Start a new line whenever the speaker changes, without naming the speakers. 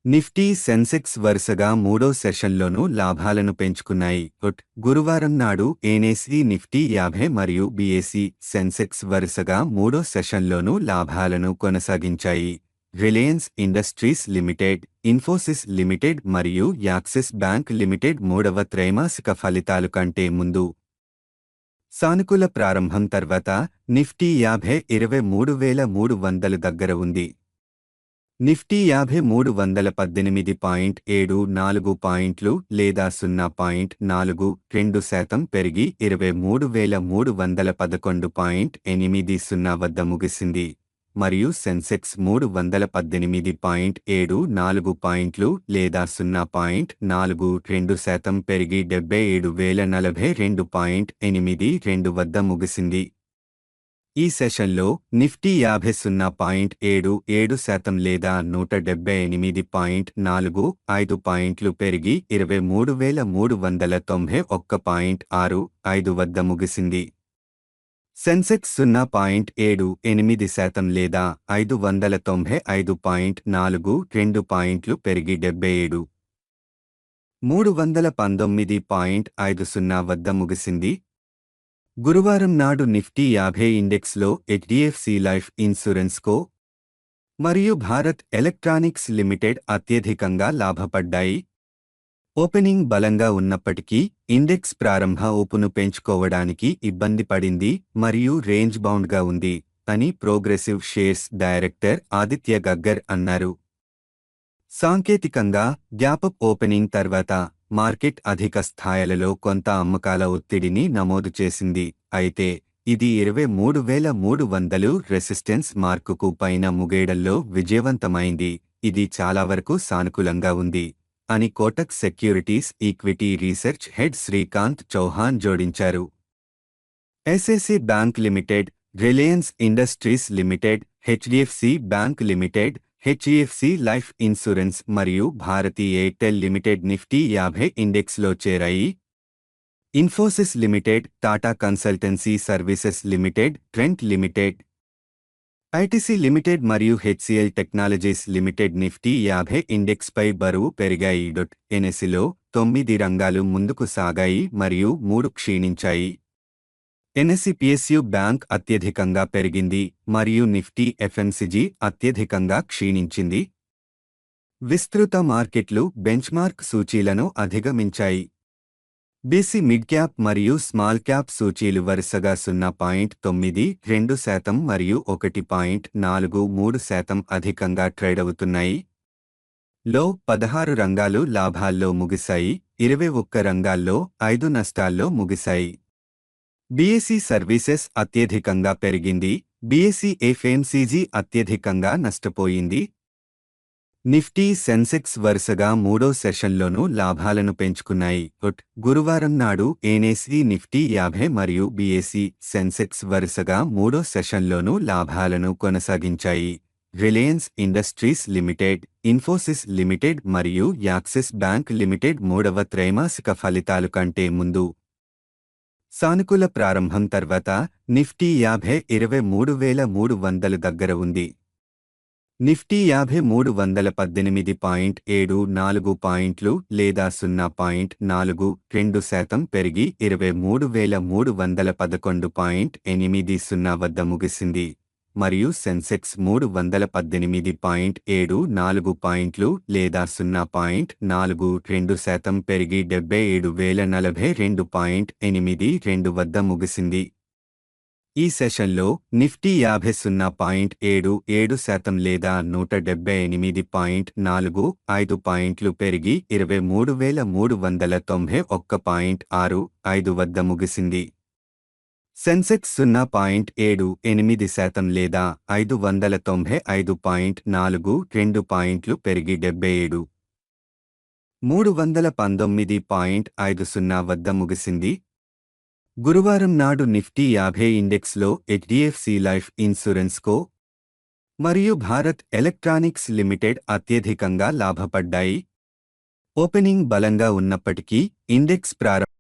Nifty, Sensex వరుసగా మూడో సెషన్లోనూ లాభాలను పెంచుకున్నాయి. గురువారం నాడు ఎన్ఎస్ఈ నిఫ్టీ 50 మరియు బీఎస్ఈ సెన్సెక్స్ వరుసగా మూడో సెషన్లోనూ లాభాలను కొనసాగించాయి. Reliance Industries limited, Infosys limited మరియు యాక్సిస్ బ్యాంక్ లిమిటెడ్ మూడవ త్రైమాసిక ఫలితాలు కంటే ముందు సానుకూల ప్రారంభం తర్వాత నిఫ్టీ 50 23,300 దగ్గర ఉంది. నిఫ్టీ 50 318.74 పాయింట్లు లేదా 0.42% పెరిగి 23,311.80 వద్ద ముగిసింది మరియు సెన్సెక్స్ 318.74 పాయింట్లు లేదా 0.42% పెరిగి 77,042.82 వద్ద ముగిసింది. ఈ సెషన్లో నిఫ్టీ 50 0.77% లేదా 178.45 పాయింట్లు పెరిగి 23,391.65 వద్ద ముగిసింది. సెన్సెక్స్ 0.78% లేదా 595.42 పాయింట్లు పెరిగి 77,319.50 వద్ద ముగిసింది. గురువారం నాడు నిఫ్టీ 50 ఇండెక్స్లో హెచ్డిఎఫ్సి లైఫ్ ఇన్సూరెన్స్ కో. మరియు భారత్ ఎలక్ట్రానిక్స్ లిమిటెడ్ అత్యధికంగా లాభపడ్డాయి. ఓపెనింగ్ బలంగా ఉన్నప్పటికీ ఇండెక్స్ ప్రారంభ ఊపును పెంచుకోవడానికి ఇబ్బంది పడింది మరియు రేంజ్ బౌండ్గా ఉంది అని progressive shares director Aditya Ghaggar అన్నారు. సాంకేతికంగా గ్యాపప్ ఓపెనింగ్ తర్వాత మార్కెట్ అధిక స్థాయిలలో కొంత అమ్మకాల ఒత్తిడిని నమోదు చేసింది. అయితే ఇది 23,300 రెసిస్టెన్స్ మార్కుకు పైన ముగేయడంలో విజయవంతమైంది. ఇది చాలా వరకు సానుకూలంగా ఉంది అని Kotak securities equity research head Srikanth Chauhan జోడించారు. SSC bank limited, Reliance Industries limited, HDFC bank limited, HDFC life insurance మరియు భారతీ ఎయిర్టెల్ లిమిటెడ్ నిఫ్టీ 50 ఇండెక్స్లో చేరాయి. Infosys limited, Tata Consultancy Services limited, Trent limited, ITC limited మరియు హెచ్సిఎల్ టెక్నాలజీస్ లిమిటెడ్ నిఫ్టీ 50 ఇండెక్స్పై బరువు పెరిగాయి. ఎన్ఎస్ఈలో 9 రంగాలు ముందుకు సాగాయి మరియు 3 క్షీణించాయి. ఎన్ఎస్ఈ పిఎస్యు బ్యాంక్ అత్యధికంగా పెరిగింది మరియు నిఫ్టీ ఎఫ్ఎంసీజీ అత్యధికంగా క్షీణించింది. విస్తృత మార్కెట్లు బెంచ్మార్క్ సూచీలను అధిగమించాయి. బీసీ మిడ్ క్యాప్ మరియు స్మాల్ క్యాప్ సూచీలు వరుసగా 0.92% మరియు 1.43% అధికంగా ట్రేడవుతున్నాయి. లో 16 రంగాలు లాభాల్లో ముగిశాయి, 21 రంగాల్లో 5 నష్టాల్లో ముగిశాయి. బీఎస్ఈ సర్వీసెస్ అత్యధికంగా పెరిగింది, బీఎస్ఈ ఎఫ్ఎంసీజీ అత్యధికంగా నష్టపోయింది. నిఫ్టీ, సెన్సెక్స్ వరుసగా మూడో సెషన్లోనూ లాభాలను పెంచుకున్నాయి. గురువారం నాడు ఎన్ఎస్ఈ నిఫ్టీ 50 మరియు బీఎస్ఈ సెన్సెక్స్ వరుసగా మూడో సెషన్లోనూ లాభాలను కొనసాగించాయి. Reliance Industries limited, Infosys limited మరియు యాక్సిస్ బ్యాంక్ లిమిటెడ్ మూడవ త్రైమాసిక ఫలితాలు కంటే ముందు సానుకూల ప్రారంభం తర్వాత నిఫ్టీ 50 23,300 దగ్గర ఉంది. నిఫ్టీ 50 318.74 పాయింట్లు లేదా 0.42% పెరిగి 23,311.80 వద్ద ముగిసింది మరియు సెన్సెక్స్ 318.74 పాయింట్లు లేదా 0.42% పెరిగి 77,042.82 వద్ద ముగిసింది. ఈ సెషన్లో నిఫ్టీ 50 0.77% లేదా 178.45 పాయింట్లు పెరిగి 23,391.65 వద్ద ముగిసింది. సెన్సెక్స్ 0.78% లేదా 595.42 పాయింట్లు పెరిగి 77,319.50 వద్ద ముగిసింది. గురువారం నాడు నిఫ్టీ 50 ఇండెక్స్లో హెచ్డిఎఫ్సి లైఫ్ ఇన్సూరెన్స్ కో. మరియు భారత్ ఎలక్ట్రానిక్స్ లిమిటెడ్ అత్యధికంగా లాభపడ్డాయి. ఓపెనింగ్ బలంగా ఉన్నప్పటికీ ఇండెక్స్ ప్రారంభం